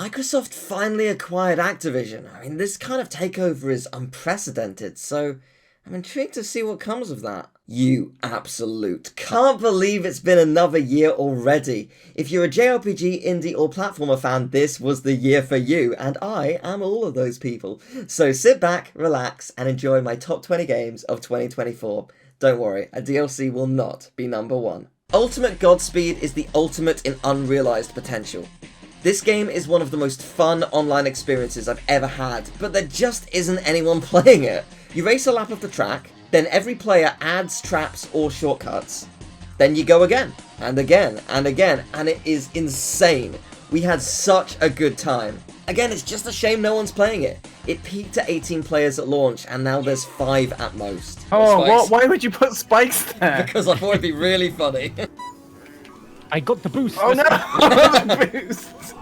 Microsoft finally acquired Activision. I mean, this kind of takeover is unprecedented, so I'm intrigued to see what comes of that. You absolute can't believe it's been another year already. If you're a JRPG, indie or platformer fan, this was the year for you, and I am all of those people. So sit back, relax, and enjoy my top 20 games of 2024. Don't worry, a DLC will not be number one. Ultimate Godspeed is the ultimate in unrealized potential. This game is one of the most fun online experiences I've ever had, but there just isn't anyone playing it. You race a lap of the track, then every player adds traps or shortcuts. Then you go again, and again, and again, and it is insane. We had such a good time. Again, it's just a shame no one's playing it. It peaked at 18 players at launch, and now there's 5 at most. Oh, what? Why would you put spikes there? Because I thought it'd be really funny. I got the boost. Oh no! The boost!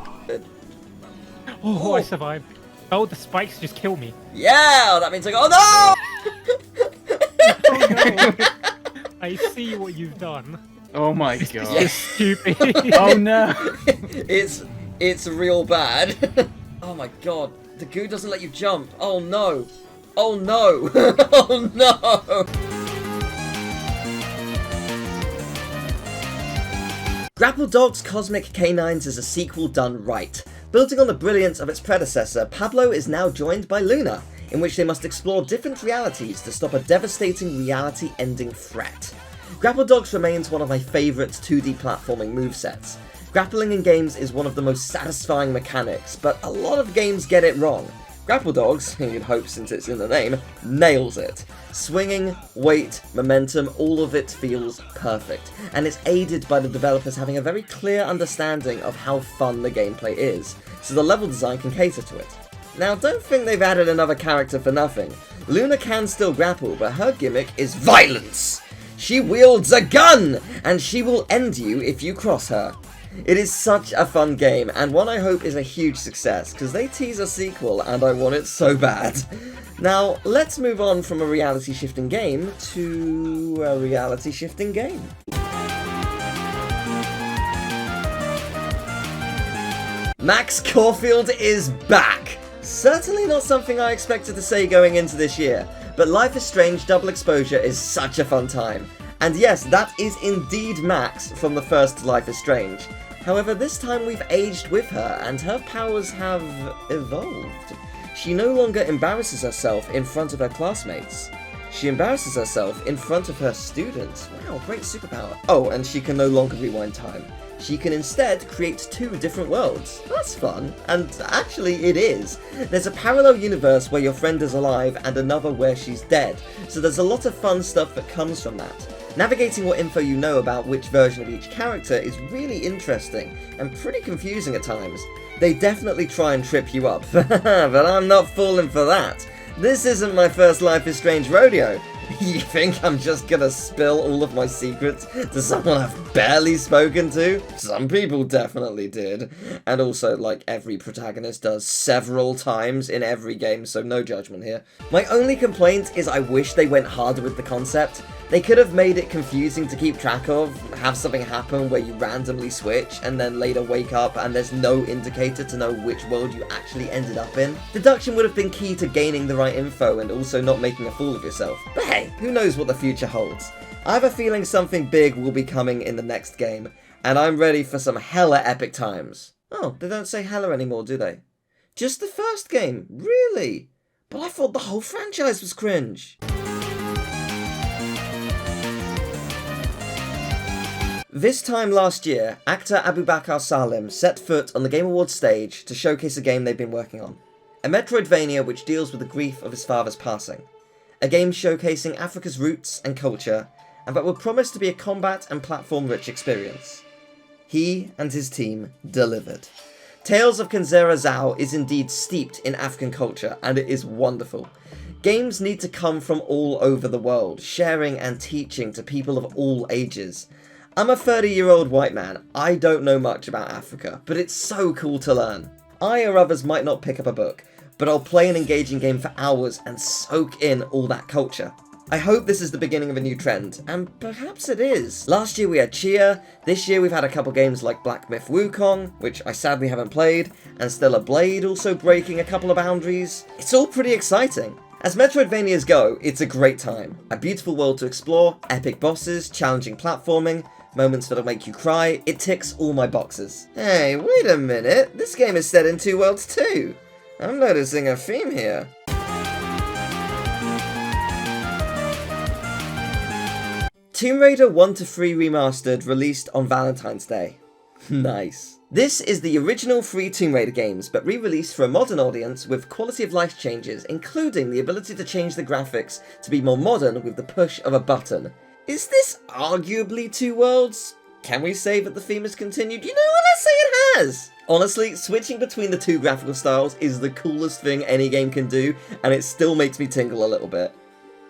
Oh, I survived. Oh, the spikes just kill me. Yeah, that means I go. Oh no! Oh no! I see what you've done. Oh my god. You're stupid. Oh no! It's real bad. Oh my god, the goo doesn't let you jump. Oh no! Oh no! Oh no! Grapple Dog's Cosmic Canines is a sequel done right. Building on the brilliance of its predecessor, Pablo is now joined by Luna, in which they must explore different realities to stop a devastating reality-ending threat. Grapple Dogs remains one of my favourite 2D platforming movesets. Grappling in games is one of the most satisfying mechanics, but a lot of games get it wrong. Grapple Dogs, you'd hope since it's in the name, nails it. Swinging, weight, momentum, all of it feels perfect, and it's aided by the developers having a very clear understanding of how fun the gameplay is, so the level design can cater to it. Now, don't think they've added another character for nothing. Luna can still grapple, but her gimmick is violence! She wields a gun, and she will end you if you cross her. It is such a fun game, and one I hope is a huge success, because they tease a sequel and I want it so bad. Now, let's move on from a reality-shifting game to a reality-shifting game. Max Caulfield is back! Certainly not something I expected to say going into this year, but Life is Strange Double Exposure is such a fun time. And yes, that is indeed Max from the first Life is Strange. However, this time we've aged with her, and her powers have evolved. She no longer embarrasses herself in front of her classmates. She embarrasses herself in front of her students. Wow, great superpower. Oh, and she can no longer rewind time. She can instead create 2 different worlds. That's fun. And actually, it is. There's a parallel universe where your friend is alive and another where she's dead. So there's a lot of fun stuff that comes from that. Navigating what info you know about which version of each character is really interesting and pretty confusing at times. They definitely try and trip you up, but I'm not falling for that. This isn't my first Life is Strange rodeo. You think I'm just gonna spill all of my secrets to someone I've barely spoken to? Some people definitely did. And also, like every protagonist does several times in every game, so no judgment here. My only complaint is I wish they went harder with the concept. They could have made it confusing to keep track of, have something happen where you randomly switch and then later wake up and there's no indicator to know which world you actually ended up in. Deduction would have been key to gaining the right info and also not making a fool of yourself. But hey, who knows what the future holds? I have a feeling something big will be coming in the next game, and I'm ready for some hella epic times. Oh, they don't say hella anymore, do they? Just the first game? Really? But I thought the whole franchise was cringe. This time last year, actor Abubakar Salim set foot on the Game Awards stage to showcase a game they've been working on. A Metroidvania which deals with the grief of his father's passing. A game showcasing Africa's roots and culture, and that would promise to be a combat and platform-rich experience. He and his team delivered. Tales of Kenzera Zhao is indeed steeped in African culture, and it is wonderful. Games need to come from all over the world, sharing and teaching to people of all ages. I'm a 30-year-old white man, I don't know much about Africa, but it's so cool to learn. I or others might not pick up a book, but I'll play an engaging game for hours and soak in all that culture. I hope this is the beginning of a new trend, and perhaps it is. Last year we had Chia, this year we've had a couple games like Black Myth Wukong, which I sadly haven't played, and Stellar Blade also breaking a couple of boundaries. It's all pretty exciting. As Metroidvanias go, it's a great time. A beautiful world to explore, epic bosses, challenging platforming, moments that'll make you cry. It ticks all my boxes. Hey, wait a minute, this game is set in two worlds too. I'm noticing a theme here. Tomb Raider 1-3 Remastered released on Valentine's Day. Nice. This is the original 3 Tomb Raider games, but re-released for a modern audience with quality of life changes, including the ability to change the graphics to be more modern with the push of a button. Is this arguably two worlds? Can we say that the theme has continued? You know what, let's say it has! Honestly, switching between the two graphical styles is the coolest thing any game can do, and it still makes me tingle a little bit.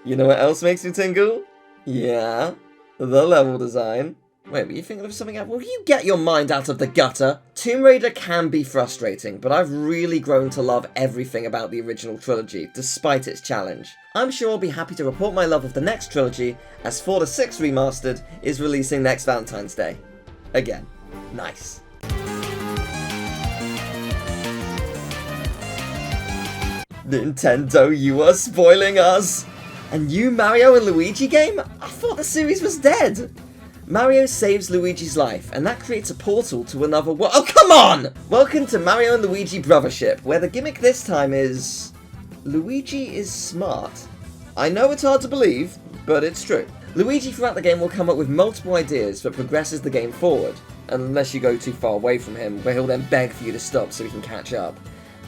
You know what else makes me tingle? Yeah, the level design. Wait, were you thinking of something else? Will you get your mind out of the gutter? Tomb Raider can be frustrating, but I've really grown to love everything about the original trilogy, despite its challenge. I'm sure I'll be happy to report my love of the next trilogy, as 4-6 Remastered is releasing next Valentine's Day. Again, nice. Nintendo, you are spoiling us! A new Mario and Luigi game? I thought the series was dead! Mario saves Luigi's life, and that creates a portal to another world. Oh, come on! Welcome to Mario and Luigi Brothership, where the gimmick this time is... Luigi is smart. I know it's hard to believe, but it's true. Luigi throughout the game will come up with multiple ideas that progresses the game forward, unless you go too far away from him, where he'll then beg for you to stop so he can catch up.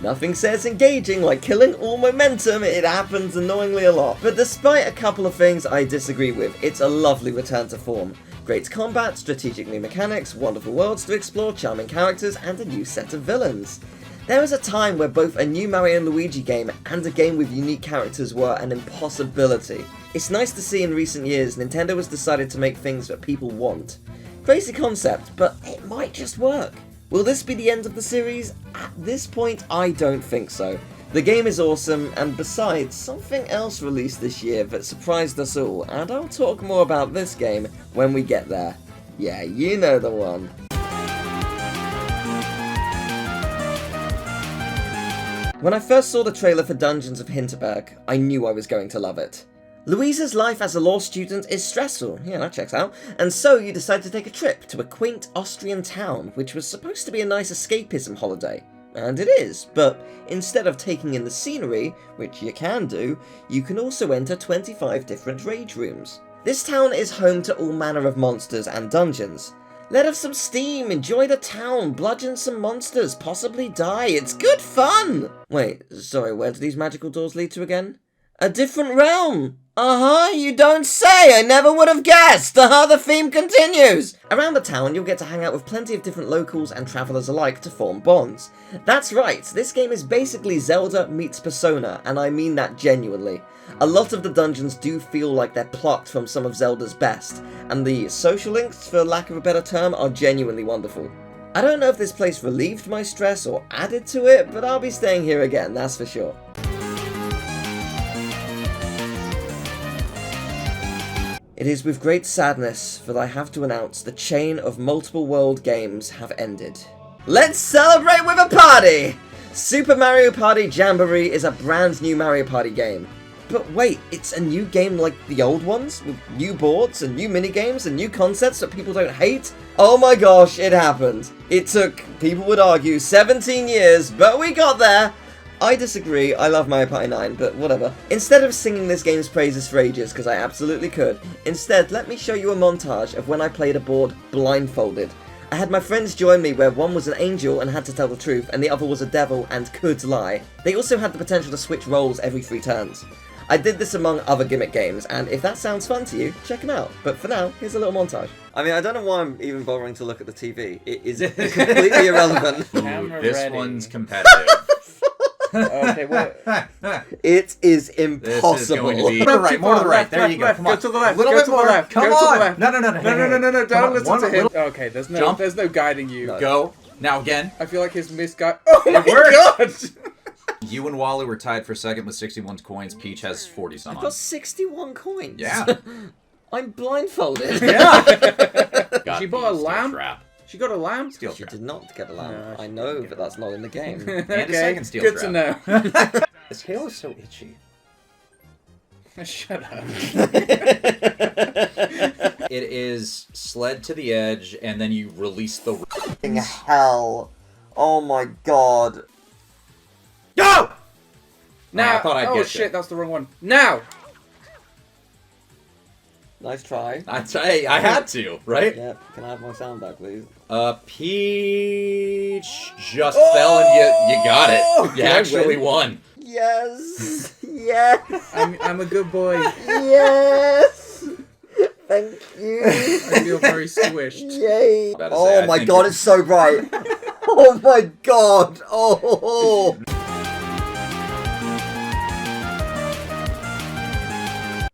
Nothing says engaging like killing all momentum, it happens annoyingly a lot. But despite a couple of things I disagree with, it's a lovely return to form. Great combat, strategic new mechanics, wonderful worlds to explore, charming characters, and a new set of villains. There was a time where both a new Mario and Luigi game and a game with unique characters were an impossibility. It's nice to see in recent years Nintendo has decided to make things that people want. Crazy concept, but it might just work. Will this be the end of the series? At this point, I don't think so. The game is awesome, and besides, something else released this year that surprised us all, and I'll talk more about this game when we get there. Yeah, you know the one. When I first saw the trailer for Dungeons of Hinterberg, I knew I was going to love it. Louisa's life as a law student is stressful, yeah, that checks out, and so you decide to take a trip to a quaint Austrian town, which was supposed to be a nice escapism holiday. And it is, but instead of taking in the scenery, which you can do, you can also enter 25 different rage rooms. This town is home to all manner of monsters and dungeons. Let off some steam, enjoy the town, bludgeon some monsters, possibly die, it's good fun! Wait, sorry, where do these magical doors lead to again? A different realm! You don't say! I never would have guessed! The theme continues! Around the town, you'll get to hang out with plenty of different locals and travellers alike to form bonds. That's right, this game is basically Zelda meets Persona, and I mean that genuinely. A lot of the dungeons do feel like they're plucked from some of Zelda's best, and the social links, for lack of a better term, are genuinely wonderful. I don't know if this place relieved my stress or added to it, but I'll be staying here again, that's for sure. It is with great sadness that I have to announce the chain of multiple world games have ended. Let's celebrate with a party! Super Mario Party Jamboree is a brand new Mario Party game. But wait, it's a new game like the old ones? With new boards and new minigames and new concepts that people don't hate? Oh my gosh, it happened. It took, people would argue, 17 years, but we got there! I disagree, I love Mario Party 9, but whatever. Instead of singing this game's praises for ages, because I absolutely could, instead let me show you a montage of when I played a board blindfolded. I had my friends join me where one was an angel and had to tell the truth, and the other was a devil and could lie. They also had the potential to switch roles every 3 turns. I did this among other gimmick games, and if that sounds fun to you, check them out. But for now, here's a little montage. I mean, I don't know why I'm even bothering to look at the TV. It is completely irrelevant. This one's competitive. Okay, what? It is impossible. This is going to be... More to the right, more to the right. There you go. Come on. Go to the left. A little bit more. Left. Come Go on. to the left. No. Don't listen to him. Okay, there's Jump. no guiding you. No. Go. Now again. I feel like his misguide. Oh my worked. god! You and Wally were tied for second with 61 coins. Peach has 40 some. I've got 61 coins. Yeah. I'm blindfolded. Yeah. She bought a lamb? Trap. She got a lamb? Steel She trap. did not get a lamb. No, she I know that that's not in the game. And a second steel good trap. to know. This hail is so itchy. Shut up. It is sled to the edge, and then you release the... Hell. Oh my god. Go! Now! I thought I'd oh get shit, you. that's the wrong one. Now! Nice try. I had to, right? Yeah, can I have my sound back, please? Peach just fell and you got it. You Did I actually win? won. Yes! Yes! I'm a good boy. Yes! Thank you! I feel very squished. Yay! About to say, Oh I my think god, you're- it's so bright! Oh my god! Oh!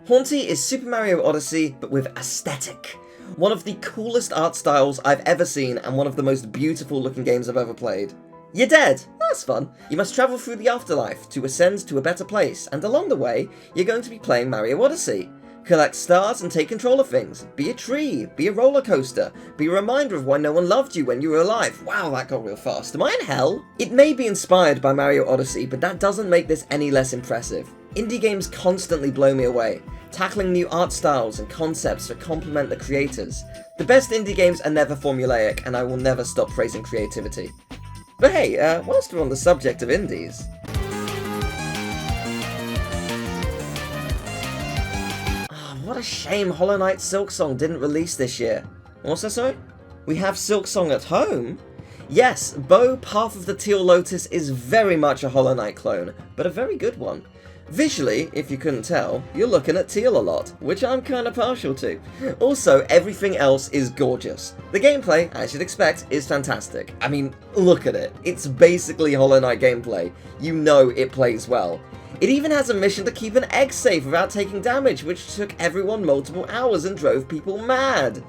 Hauntii is Super Mario Odyssey, but with aesthetic. One of the coolest art styles I've ever seen, and one of the most beautiful looking games I've ever played. You're dead! That's fun. You must travel through the afterlife to ascend to a better place, and along the way, you're going to be playing Mario Odyssey. Collect stars and take control of things. Be a tree, be a roller coaster, be a reminder of why no one loved you when you were alive. Wow, that got real fast. Am I in hell? It may be inspired by Mario Odyssey, but that doesn't make this any less impressive. Indie games constantly blow me away, tackling new art styles and concepts that complement the creators. The best indie games are never formulaic, and I will never stop praising creativity. But hey, whilst we're on the subject of indies... What a shame Hollow Knight Silksong didn't release this year. What's that, sorry? We have Silksong at home? Yes, Bo, Path of the Teal Lotus is very much a Hollow Knight clone, but a very good one. Visually, if you couldn't tell, you're looking at Teal a lot, which I'm kinda partial to. Also, everything else is gorgeous. The gameplay, as you'd expect, is fantastic. I mean, look at it. It's basically Hollow Knight gameplay. You know it plays well. It even has a mission to keep an egg safe without taking damage, which took everyone multiple hours and drove people mad.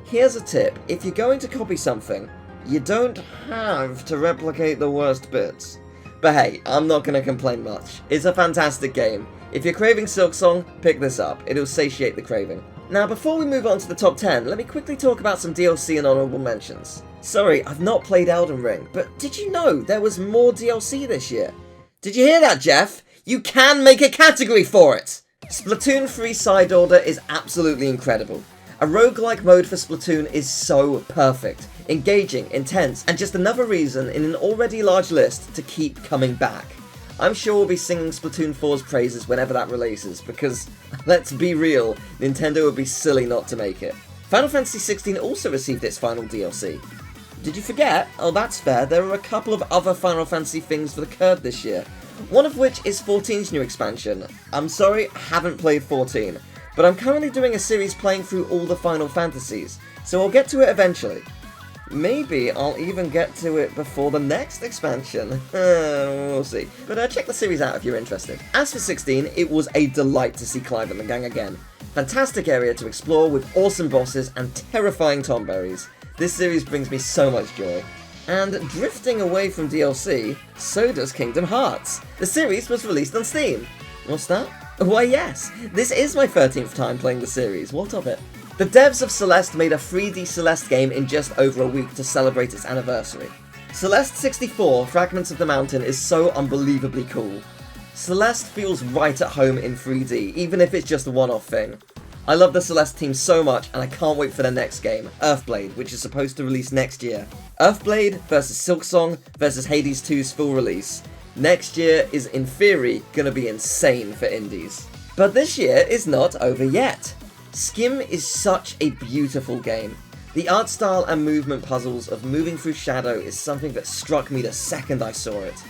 Here's a tip, if you're going to copy something, you don't have to replicate the worst bits. But hey, I'm not going to complain much. It's a fantastic game. If you're craving Silksong, pick this up. It'll satiate the craving. Now, before we move on to the top 10, let me quickly talk about some DLC and honourable mentions. Sorry, I've not played Elden Ring, but did you know there was more DLC this year? Did you hear that, Geoff? You can make a category for it! Splatoon 3 Side Order is absolutely incredible. A roguelike mode for Splatoon is so perfect, engaging, intense, and just another reason in an already large list to keep coming back. I'm sure we'll be singing Splatoon 4's praises whenever that releases, because, let's be real, Nintendo would be silly not to make it. Final Fantasy XVI also received its final DLC. Did you forget? Oh, that's fair, there are a couple of other Final Fantasy things that occurred this year. One of which is 14's new expansion. I'm sorry, I haven't played 14, but I'm currently doing a series playing through all the Final Fantasies, so I'll get to it eventually. Maybe I'll even get to it before the next expansion. We'll see. But check the series out if you're interested. As for 16, it was a delight to see Clive and the gang again. Fantastic area to explore with awesome bosses and terrifying tomberries. This series brings me so much joy. And drifting away from DLC, so does Kingdom Hearts. The series was released on Steam. What's that? Why yes, this is my 13th time playing the series, what of it? The devs of Celeste made a 3D Celeste game in just over a week to celebrate its anniversary. Celeste 64, Fragments of the Mountain is so unbelievably cool. Celeste feels right at home in 3D, even if it's just a one-off thing. I love the Celeste team so much, and I can't wait for their next game, Earthblade, which is supposed to release next year. Earthblade versus Silksong versus Hades 2's full release. Next year is, in theory, gonna be insane for indies. But this year is not over yet. SCHiM is such a beautiful game. The art style and movement puzzles of moving through shadow is something that struck me the second I saw it.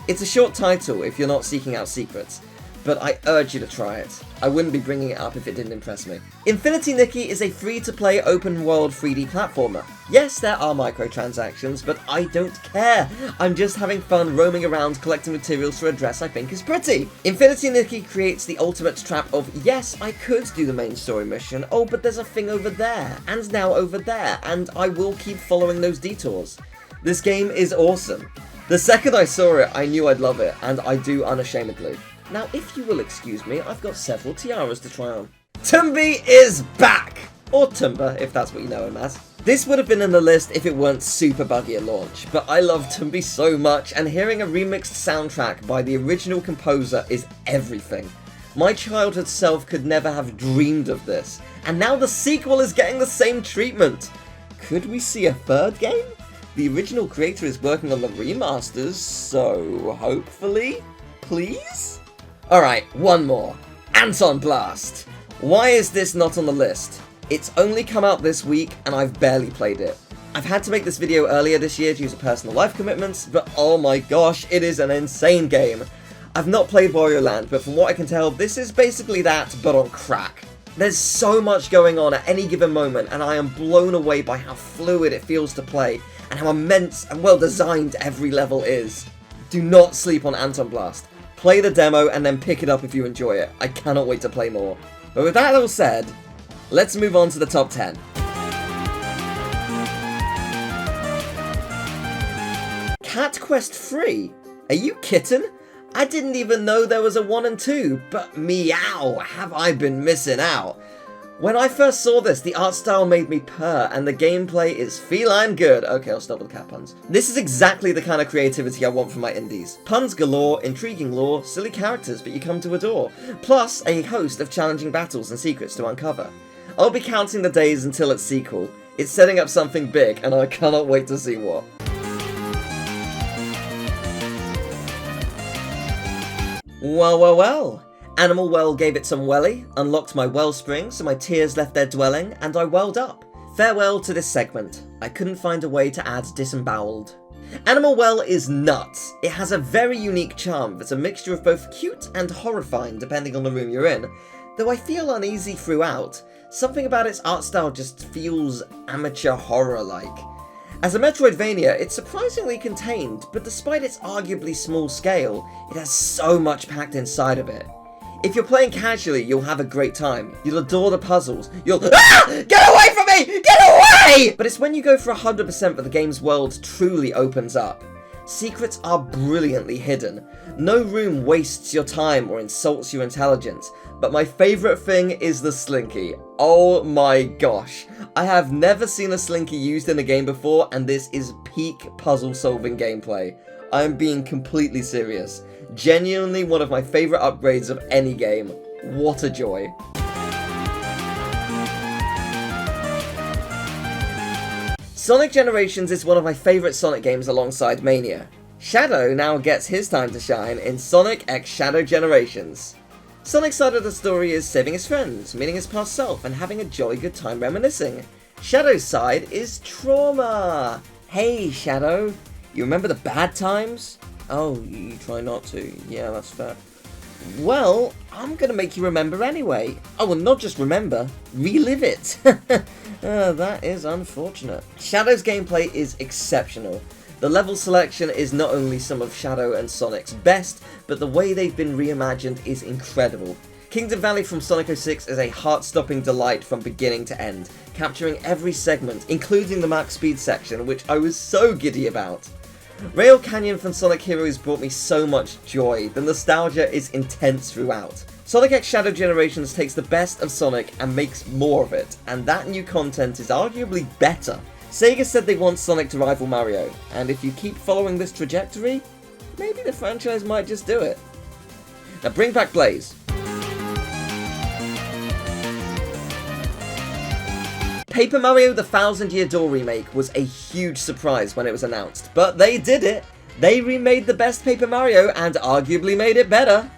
It's a short title if you're not seeking out secrets, but I urge you to try it. I wouldn't be bringing it up if it didn't impress me. Infinity Nikki is a free-to-play open-world 3D platformer. Yes, there are microtransactions, but I don't care. I'm just having fun roaming around collecting materials for a dress I think is pretty. Infinity Nikki creates the ultimate trap of, yes, I could do the main story mission, oh, but there's a thing over there, and now over there, and I will keep following those detours. This game is awesome. The second I saw it, I knew I'd love it, and I do unashamedly. Now, if you will excuse me, I've got several tiaras to try on. Tomba is back! Or Tomba, if that's what you know him as. This would have been in the list if it weren't super buggy at launch, but I love Tomba so much, and hearing a remixed soundtrack by the original composer is everything. My childhood self could never have dreamed of this, and now the sequel is getting the same treatment. Could we see a third game? The original creator is working on the remasters, so hopefully? Please? Alright, one more. ANTONBLAST! Why is this not on the list? It's only come out this week, and I've barely played it. I've had to make this video earlier this year due to personal life commitments, but oh my gosh, it is an insane game. I've not played Wario Land, but from what I can tell, this is basically that, but on crack. There's so much going on at any given moment, and I am blown away by how fluid it feels to play, and how immense and well designed every level is. Do not sleep on ANTONBLAST. Play the demo and then pick it up if you enjoy it. I cannot wait to play more. But with that all said, let's move on to the top 10. Cat Quest 3? Are you kidding? I didn't even know there was a 1 and 2, but meow, have I been missing out. When I first saw this, the art style made me purr, and the gameplay is feline good. Okay, I'll stop with the cat puns. This is exactly the kind of creativity I want from my indies. Puns galore, intriguing lore, silly characters that you come to adore, plus a host of challenging battles and secrets to uncover. I'll be counting the days until its sequel. It's setting up something big, and I cannot wait to see what. Well. Animal Well gave it some welly, unlocked my wellspring so my tears left their dwelling, and I welled up. Farewell to this segment. I couldn't find a way to add disemboweled. Animal Well is nuts. It has a very unique charm that's a mixture of both cute and horrifying depending on the room you're in. Though I feel uneasy throughout, something about its art style just feels amateur horror-like. As a Metroidvania, it's surprisingly contained, but despite its arguably small scale, it has so much packed inside of it. If you're playing casually, you'll have a great time. You'll adore the puzzles. You'll get away from me! Get away! But it's when you go for 100% that the game's world truly opens up. Secrets are brilliantly hidden. No room wastes your time or insults your intelligence. But my favourite thing is the slinky. Oh my gosh. I have never seen a slinky used in a game before, and this is peak puzzle solving gameplay. I am being completely serious. Genuinely one of my favourite upgrades of any game. What a joy. Sonic Generations is one of my favourite Sonic games alongside Mania. Shadow now gets his time to shine in Sonic X Shadow Generations. Sonic's side of the story is saving his friends, meeting his past self, and having a jolly good time reminiscing. Shadow's side is trauma. Hey Shadow, you remember the bad times? Oh, you try not to. Yeah, that's fair. Well, I'm gonna make you remember anyway. Oh, well, not just remember, relive it. That is unfortunate. Shadow's gameplay is exceptional. The level selection is not only some of Shadow and Sonic's best, but the way they've been reimagined is incredible. Kingdom Valley from Sonic 06 is a heart-stopping delight from beginning to end, capturing every segment, including the max speed section, which I was so giddy about. Rail Canyon from Sonic Heroes brought me so much joy. The nostalgia is intense throughout. Sonic X Shadow Generations takes the best of Sonic and makes more of it, and that new content is arguably better. Sega said they want Sonic to rival Mario, and if you keep following this trajectory, maybe the franchise might just do it. Now bring back Blaze. Paper Mario The Thousand Year Door remake was a huge surprise when it was announced, but they did it! They remade the best Paper Mario and arguably made it better!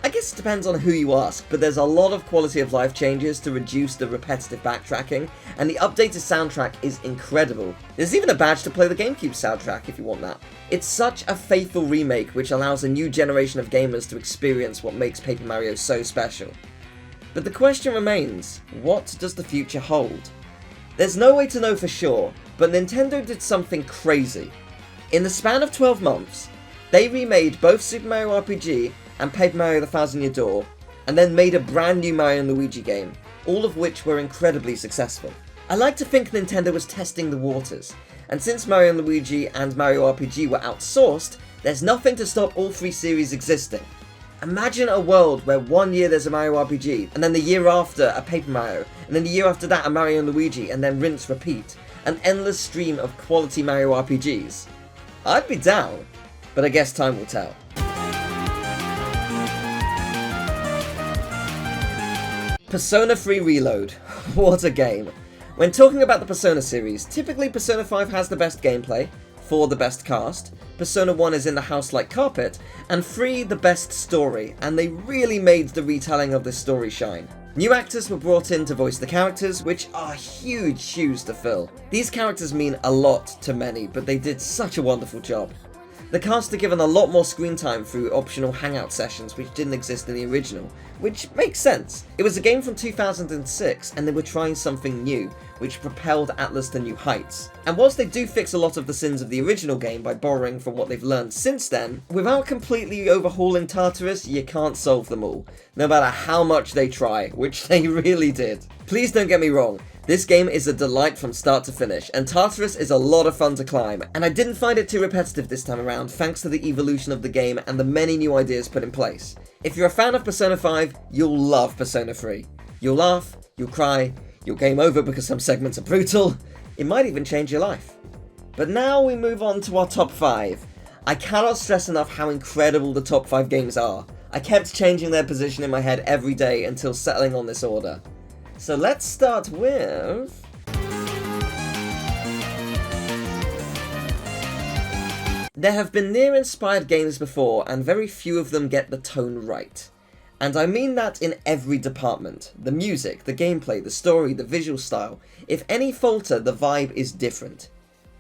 I guess it depends on who you ask, but there's a lot of quality of life changes to reduce the repetitive backtracking, and the updated soundtrack is incredible. There's even a badge to play the GameCube soundtrack if you want that. It's such a faithful remake which allows a new generation of gamers to experience what makes Paper Mario so special. But the question remains, what does the future hold? There's no way to know for sure, but Nintendo did something crazy. In the span of 12 months, they remade both Super Mario RPG and Paper Mario The Thousand Year Door, and then made a brand new Mario & Luigi game, all of which were incredibly successful. I like to think Nintendo was testing the waters, and since Mario & Luigi and Mario RPG were outsourced, there's nothing to stop all three series existing. Imagine a world where 1 year there's a Mario RPG, and then the year after a Paper Mario, and then the year after that a Mario & Luigi, and then rinse repeat. An endless stream of quality Mario RPGs. I'd be down, but I guess time will tell. Persona 3 Reload. What a game. When talking about the Persona series, typically Persona 5 has the best gameplay, 4 the best cast, Persona 1 is in the house like carpet, and 3 the best story, and they really made the retelling of this story shine. New actors were brought in to voice the characters, which are huge shoes to fill. These characters mean a lot to many, but they did such a wonderful job. The cast are given a lot more screen time through optional hangout sessions which didn't exist in the original, which makes sense. It was a game from 2006 and they were trying something new, which propelled Atlus to new heights. And whilst they do fix a lot of the sins of the original game by borrowing from what they've learned since then, without completely overhauling Tartarus, you can't solve them all, no matter how much they try, which they really did. Please don't get me wrong, this game is a delight from start to finish, and Tartarus is a lot of fun to climb, and I didn't find it too repetitive this time around thanks to the evolution of the game and the many new ideas put in place. If you're a fan of Persona 5, you'll love Persona 3. You'll laugh, you'll cry, you'll game over because some segments are brutal, it might even change your life. But now we move on to our top 5. I cannot stress enough how incredible the top 5 games are. I kept changing their position in my head every day until settling on this order. So let's start with... There have been Nier-inspired games before, and very few of them get the tone right. And I mean that in every department. The music, the gameplay, the story, the visual style. If any falter, the vibe is different.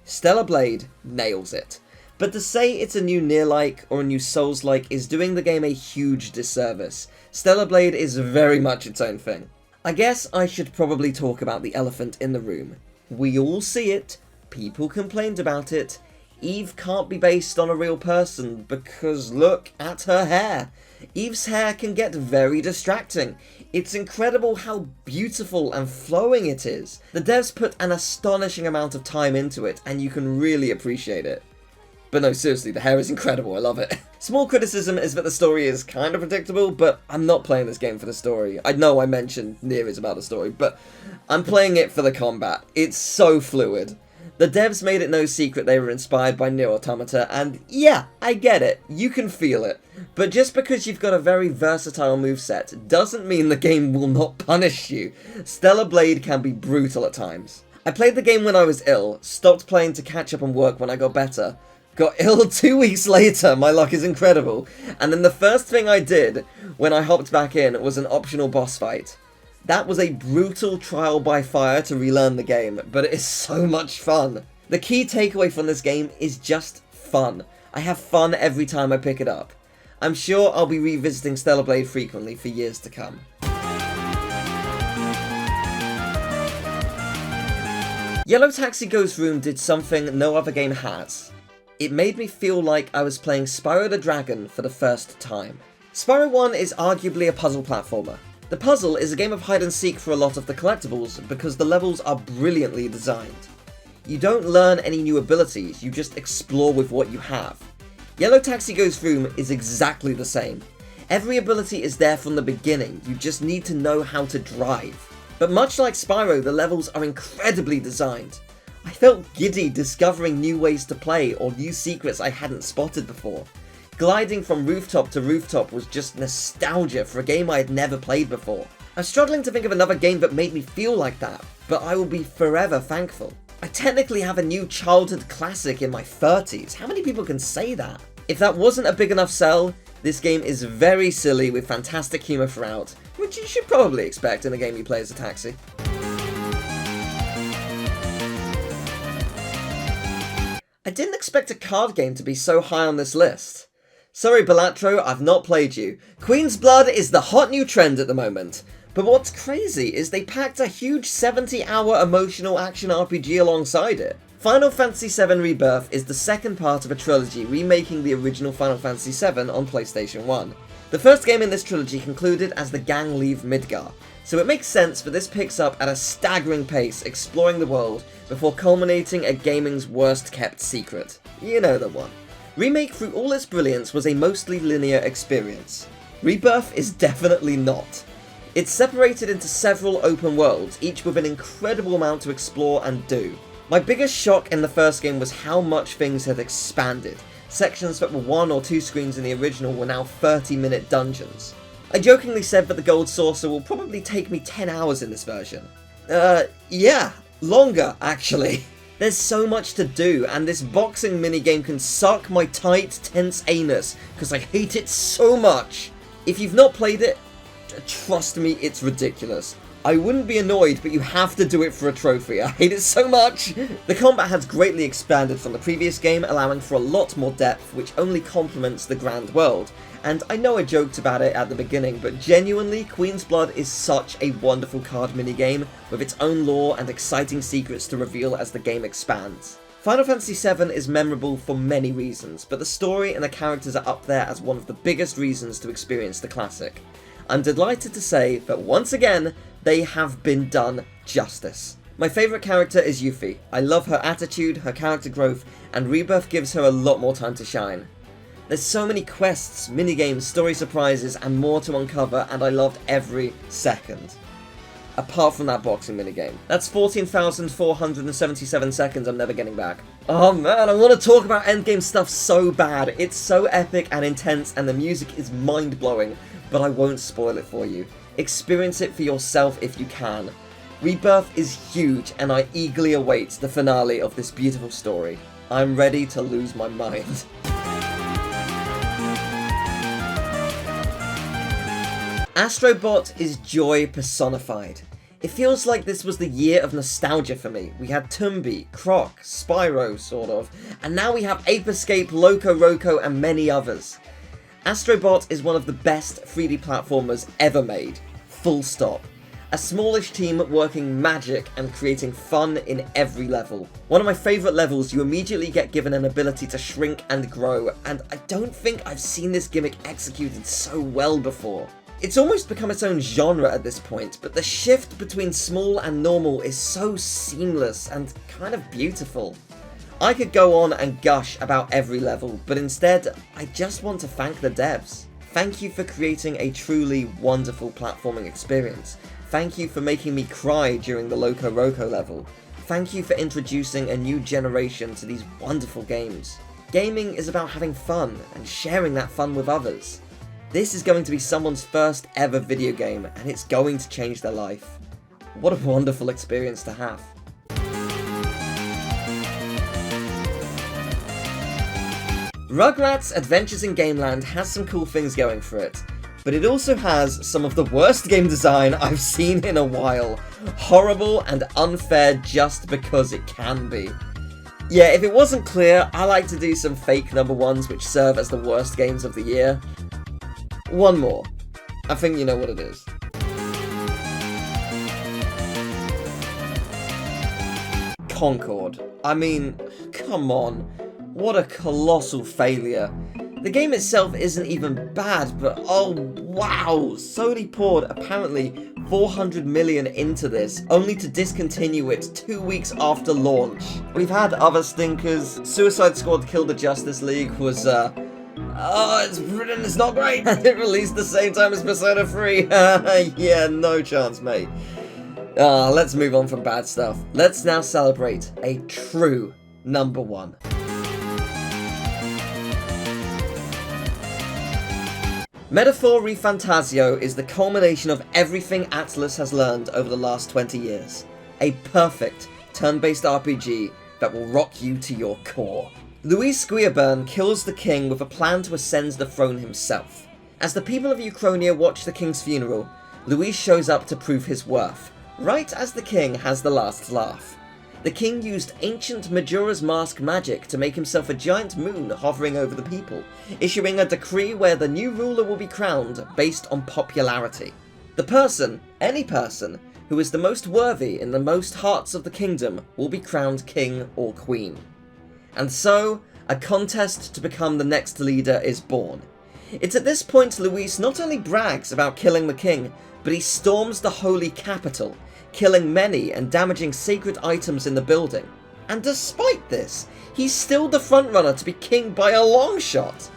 Stellar Blade nails it. But to say it's a new Nier-like or a new Souls-like is doing the game a huge disservice. Stellar Blade is very much its own thing. I guess I should probably talk about the elephant in the room. We all see it, people complained about it, Eve can't be based on a real person because look at her hair. Eve's hair can get very distracting. It's incredible how beautiful and flowing it is. The devs put an astonishing amount of time into it and you can really appreciate it. But no, seriously, the hair is incredible, I love it. Small criticism is that the story is kind of predictable, but I'm not playing this game for the story. I know I mentioned Nier is about the story, but I'm playing it for the combat. It's so fluid. The devs made it no secret they were inspired by Nier Automata, and yeah, I get it, you can feel it. But just because you've got a very versatile moveset doesn't mean the game will not punish you. Stellar Blade can be brutal at times. I played the game when I was ill, stopped playing to catch up on work when I got better. Got ill 2 weeks later, my luck is incredible, and then the first thing I did when I hopped back in was an optional boss fight. That was a brutal trial by fire to relearn the game, but it is so much fun. The key takeaway from this game is just fun. I have fun every time I pick it up. I'm sure I'll be revisiting Stellar Blade frequently for years to come. Yellow Taxi Goes Vroom did something no other game has. It made me feel like I was playing Spyro the Dragon for the first time. Spyro 1 is arguably a puzzle platformer. The puzzle is a game of hide and seek for a lot of the collectibles because the levels are brilliantly designed. You don't learn any new abilities, you just explore with what you have. Yellow Taxi Goes Vroom is exactly the same. Every ability is there from the beginning, you just need to know how to drive. But much like Spyro, the levels are incredibly designed. I felt giddy discovering new ways to play or new secrets I hadn't spotted before. Gliding from rooftop to rooftop was just nostalgia for a game I had never played before. I'm struggling to think of another game that made me feel like that, but I will be forever thankful. I technically have a new childhood classic in my 30s, how many people can say that? If that wasn't a big enough sell, this game is very silly with fantastic humour throughout, which you should probably expect in a game you play as a taxi. I didn't expect a card game to be so high on this list. Sorry Balatro, I've not played you. Queen's Blood is the hot new trend at the moment. But what's crazy is they packed a huge 70-hour emotional action RPG alongside it. Final Fantasy VII Rebirth is the second part of a trilogy remaking the original Final Fantasy VII on PlayStation 1. The first game in this trilogy concluded as the gang leave Midgar. so it makes sense that this picks up at a staggering pace, exploring the world, before culminating at gaming's worst kept secret. You know the one. Remake, through all its brilliance, was a mostly linear experience. Rebirth is definitely not. It's separated into several open worlds, each with an incredible amount to explore and do. My biggest shock in the first game was how much things had expanded. Sections that were 1 or 2 screens in the original were now 30-minute dungeons. I jokingly said that the Gold Saucer will probably take me 10 hours in this version. Yeah, longer, actually. There's so much to do, and this boxing minigame can suck my tight, tense anus, because I hate it so much. If you've not played it, trust me, it's ridiculous. I wouldn't be annoyed, but you have to do it for a trophy. I hate it so much! The combat has greatly expanded from the previous game, allowing for a lot more depth, which only complements the grand world. And I know I joked about it at the beginning, but genuinely, Queen's Blood is such a wonderful card minigame, with its own lore and exciting secrets to reveal as the game expands. Final Fantasy VII is memorable for many reasons, but the story and the characters are up there as one of the biggest reasons to experience the classic. I'm delighted to say that once again, they have been done justice. My favourite character is Yuffie. I love her attitude, her character growth, and Rebirth gives her a lot more time to shine. There's so many quests, minigames, story surprises, and more to uncover, and I loved every second. Apart from that boxing minigame. That's 14,477 seconds I'm never getting back. Oh man, I want to talk about endgame stuff so bad. It's so epic and intense, and the music is mind-blowing, but I won't spoil it for you. Experience it for yourself if you can. Rebirth is huge, and I eagerly await the finale of this beautiful story. I'm ready to lose my mind. Astro Bot is joy personified. It feels like this was the year of nostalgia for me. We had Tomba, Croc, Spyro, sort of, and now we have Ape Escape, Loco Roco, and many others. Astro Bot is one of the best 3D platformers ever made. Full stop. A smallish team working magic and creating fun in every level. One of my favourite levels, you immediately get given an ability to shrink and grow, and I don't think I've seen this gimmick executed so well before. It's almost become its own genre at this point, but the shift between small and normal is so seamless and kind of beautiful. I could go on and gush about every level, but instead, I just want to thank the devs. Thank you for creating a truly wonderful platforming experience. Thank you for making me cry during the Loco Roco level. Thank you for introducing a new generation to these wonderful games. Gaming is about having fun and sharing that fun with others. This is going to be someone's first ever video game, and it's going to change their life. What a wonderful experience to have. Rugrats Adventures in Gameland has some cool things going for it, but it also has some of the worst game design I've seen in a while. Horrible and unfair just because it can be. Yeah, if it wasn't clear, I like to do some fake number ones which serve as the worst games of the year. One more. I think you know what it is. Concord. I mean, come on. What a colossal failure. The game itself isn't even bad, but oh wow, Sony poured apparently 400 million into this, only to discontinue it 2 weeks after launch. We've had other stinkers. Suicide Squad Kill the Justice League was, it's not great. It released the same time as Persona 3. Yeah, no chance, mate. Let's move on from bad stuff. Let's now celebrate a true number one. Metaphor ReFantasio is the culmination of everything Atlus has learned over the last 20 years. A perfect turn-based RPG that will rock you to your core. Louis Squierburn kills the king with a plan to ascend the throne himself. As the people of Uchronia watch the king's funeral, Louis shows up to prove his worth, right as the king has the last laugh. The king used ancient Majora's Mask magic to make himself a giant moon hovering over the people, issuing a decree where the new ruler will be crowned based on popularity. The person, any person, who is the most worthy in the most hearts of the kingdom will be crowned king or queen. And so, a contest to become the next leader is born. It's at this point Luis not only brags about killing the king, but he storms the holy capital, killing many and damaging sacred items in the building. And despite this, he's still the frontrunner to be king by a long shot.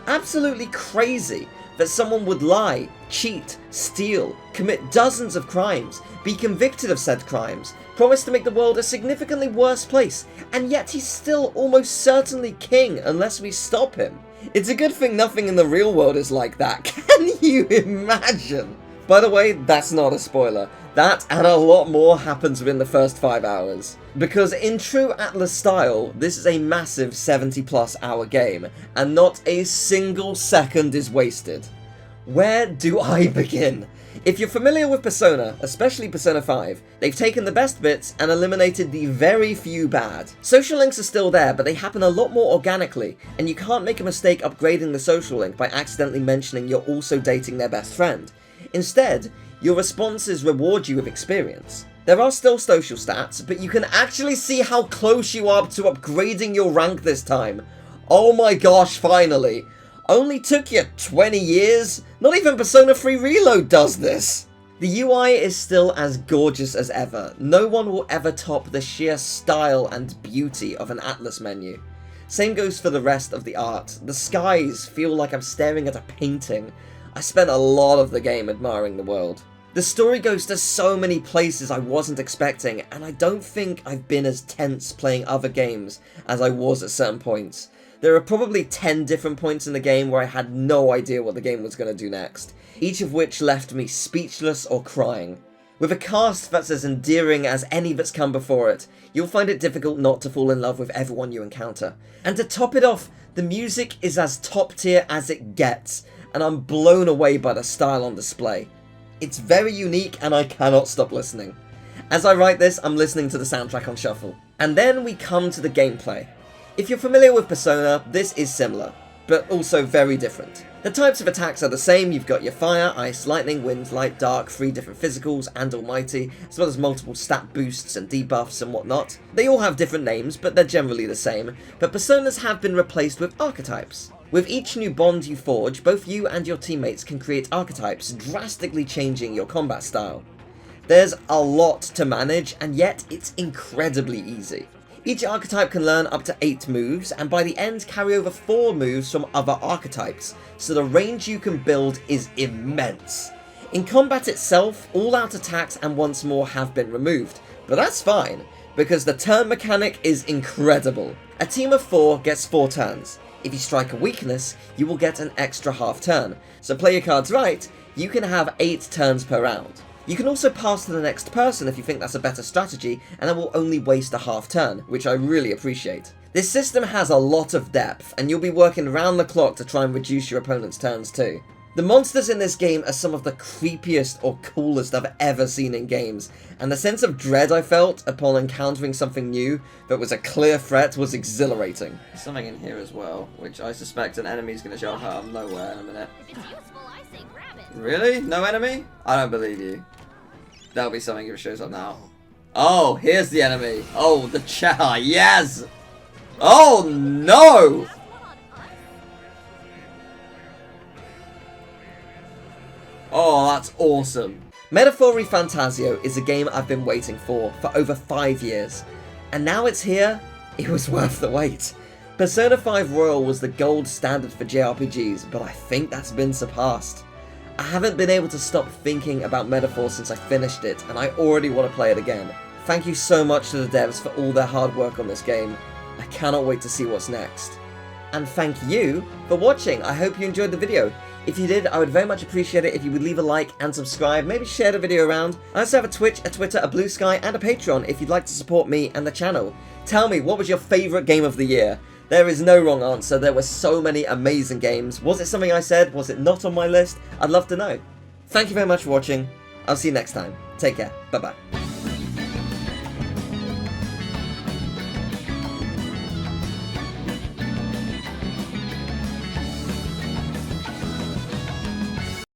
Absolutely crazy that someone would lie, cheat, steal, commit dozens of crimes, be convicted of said crimes, promise to make the world a significantly worse place, and yet he's still almost certainly king unless we stop him. It's a good thing nothing in the real world is like that, can you imagine? By the way, that's not a spoiler. That and a lot more happens within the first 5 hours. Because in true Atlas style, this is a massive 70+ hour game, and not a single second is wasted. Where do I begin? If you're familiar with Persona, especially Persona 5, they've taken the best bits and eliminated the very few bad. Social links are still there, but they happen a lot more organically, and you can't make a mistake upgrading the social link by accidentally mentioning you're also dating their best friend. Instead, your responses reward you with experience. There are still social stats, but you can actually see how close you are to upgrading your rank this time. Oh my gosh, finally! Only took you 20 years? Not even Persona 3 Reload does this! The UI is still as gorgeous as ever. No one will ever top the sheer style and beauty of an Atlas menu. Same goes for the rest of the art. The skies feel like I'm staring at a painting. I spent a lot of the game admiring the world. The story goes to so many places I wasn't expecting, and I don't think I've been as tense playing other games as I was at certain points. There are probably 10 different points in the game where I had no idea what the game was going to do next, each of which left me speechless or crying. With a cast that's as endearing as any that's come before it, you'll find it difficult not to fall in love with everyone you encounter. And to top it off, the music is as top tier as it gets, and I'm blown away by the style on display. It's very unique and I cannot stop listening. As I write this, I'm listening to the soundtrack on shuffle. And then we come to the gameplay. If you're familiar with Persona, this is similar, but also very different. The types of attacks are the same. You've got your fire, ice, lightning, wind, light, dark, 3 different physicals, and almighty, as well as multiple stat boosts and debuffs and whatnot. They all have different names, but they're generally the same, but Personas have been replaced with archetypes. With each new bond you forge, both you and your teammates can create archetypes, drastically changing your combat style. There's a lot to manage, and yet it's incredibly easy. Each archetype can learn up to 8 moves, and by the end carry over 4 moves from other archetypes, so the range you can build is immense. In combat itself, all-out attacks and once more have been removed, but that's fine, because the turn mechanic is incredible. A team of 4 gets 4 turns. If you strike a weakness, you will get an extra half turn, so play your cards right, you can have 8 turns per round. You can also pass to the next person if you think that's a better strategy, and that will only waste a half turn, which I really appreciate. This system has a lot of depth, and you'll be working round the clock to try and reduce your opponent's turns too. The monsters in this game are some of the creepiest or coolest I've ever seen in games, and the sense of dread I felt upon encountering something new that was a clear threat was exhilarating. There's something in here as well, which I suspect an enemy's going to show up out of nowhere in a minute. Really? No enemy? I don't believe you. That'll be something if it shows up now. Oh, here's the enemy. Oh, the Char, yes! Oh, no! Oh, that's awesome. Metaphor ReFantasio is a game I've been waiting for over 5 years. And now it's here, it was worth the wait. Persona 5 Royal was the gold standard for JRPGs, but I think that's been surpassed. I haven't been able to stop thinking about Metaphor since I finished it, and I already want to play it again. Thank you so much to the devs for all their hard work on this game. I cannot wait to see what's next. And thank you for watching. I hope you enjoyed the video. If you did, I would very much appreciate it if you would leave a like and subscribe, maybe share the video around. I also have a Twitch, a Twitter, a Blue Sky, and a Patreon if you'd like to support me and the channel. Tell me, what was your favourite game of the year? There is no wrong answer, there were so many amazing games. Was it something I said? Was it not on my list? I'd love to know. Thank you very much for watching. I'll see you next time. Take care. Bye-bye.